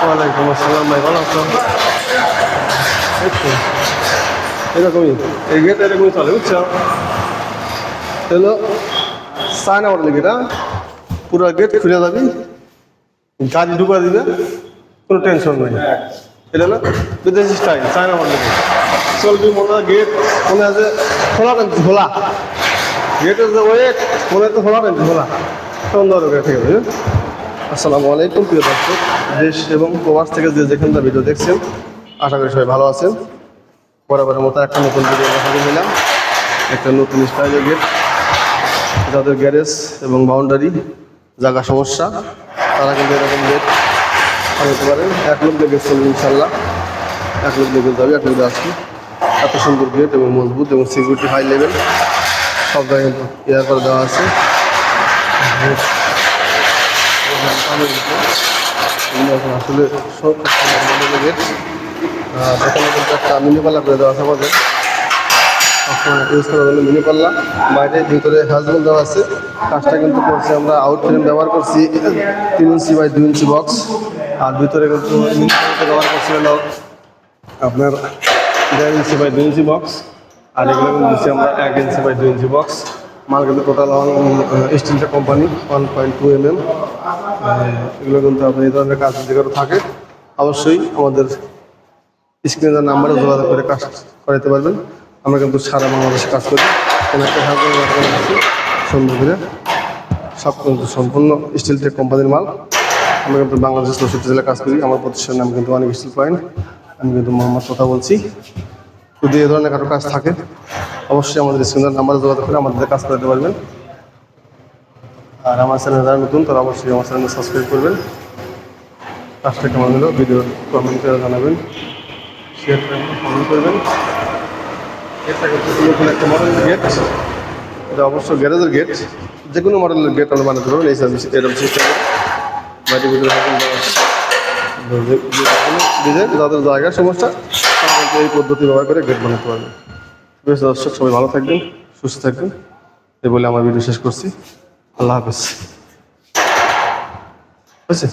ওয়ালাইকুম আসসালাম ভাই, ভালো আছো? এরকমই এই গেট এরকমই চলে, বুঝছো? হলো চায়না মডেল গেট, পুরো গেট খুলে যাবি, গাড়ি ঢুকা দিবে, কোনো টেনশন নেই। এটা না বিদেশি স্টাইল চায়না মডেল গেট চলবি, মনে হয় গেট মনে আছে খোলা টানছি, খোলা গেটের যে ওয়েট মনে হচ্ছে খোলা টানছি, খোলা সুন্দর গেট। ঠিক আছে। আসসালামু আলাইকুম প্রিয় দর্শক, দেশ এবং প্রবাস থেকে যে যেখান থেকে ভিডিও দেখছেন, আশা করি সবাই ভালো আছেন। বরাবরের মতো একটা নতুন ভিডিও দেখা দিলাম, একটা নতুন স্টাইলের গেট। যাদের গ্যারেজ এবং বাউন্ডারি জায়গা সমস্যা, তারা কিন্তু এরকম গেট আনতে পারেন। এক লোক গেট চলবে ইনশাল্লাহ, এক লোক দেখে যাবে, এক লোক আসবে। এত সুন্দর গেট এবং মজবুত এবং সিকিউরিটি হাই লেভেল, সব জায়গায় কিন্তু এয়ার করে দেওয়া আছে। আসলে সব গেট এখানে কিন্তু একটা মিনি পাল্লা করে দেওয়া আছে আমাদের, ইউজ করা হলো মিনি পাল্লা। বাইরে ভিতরে হ্যাজবল দেওয়া আছে। কাজটা কিন্তু করছি আমরা আউট ফ্রেম ব্যবহার করছি 3 ইঞ্চি বাই 2 ইঞ্চি বক্স, আর ভিতরে কিন্তু ব্যবহার করছি হলো আপনার 1.5 ইঞ্চি বাই 2 ইঞ্চি বক্স, আর এগুলো কিন্তু দিচ্ছি আমরা 1 ইঞ্চি বাই 2 ইঞ্চি বক্স। মাল কিন্তু টোটাল স্টিলটা কোম্পানি 1.2 mm। এগুলো কিন্তু আপনি এই ধরনের কাজ যদি কারো থাকে, অবশ্যই আমাদের স্ক্রিনের নাম্বারে যোগাযোগ করে কাজ করাতে পারবেন। আমরা কিন্তু সারা বাংলাদেশে কাজ করি, কোনো একটা সুন্দর করে সব কিন্তু সম্পূর্ণ স্টিল টেক কোম্পানির মাল। আমরা কিন্তু বাংলাদেশের 64 জেলায় কাজ করি। আমার প্রতিষ্ঠানের নাম কিন্তু অনেক স্টিল পয়েন্ট। আমি কিন্তু মোহাম্মদ কথা বলছি। যদি এই ধরনের কারো কাজ থাকে, অবশ্যই আমাদের স্ক্রিনের নাম্বারে যোগাযোগ করে আমাদের কাজ করাতে পারবেন। আর আমার চ্যানেল যারা নতুন, তারা অবশ্যই আমার চ্যানেল সাবস্ক্রাইব করবেন। কাজটা কেমন হলো ভিডিও কমেন্ট করে জানাবেন, শেয়ার করবেন, কমেন্ট করবেন। এটা কিন্তু নতুন একটা মডেলের গেট, এটা অবশ্য গ্যারেজের গেট। যে কোনো মডেলের গেট আমরা বানাতে পারবেন এই সার্ভিস, এরকম সিস্টেমে বাইরের ভিতরে ডিজাইন। যাদের জায়গার সমস্যা, তারা কিন্তু এই পদ্ধতি ব্যবহার করে গেট বানাতে পারবেন। বেশ দর্শক, সবাই ভালো থাকবেন, সুস্থ থাকবেন, এই বলে আমার ভিডিও শেষ করছি। আল্লাহ হাফেজ। বুঝছে?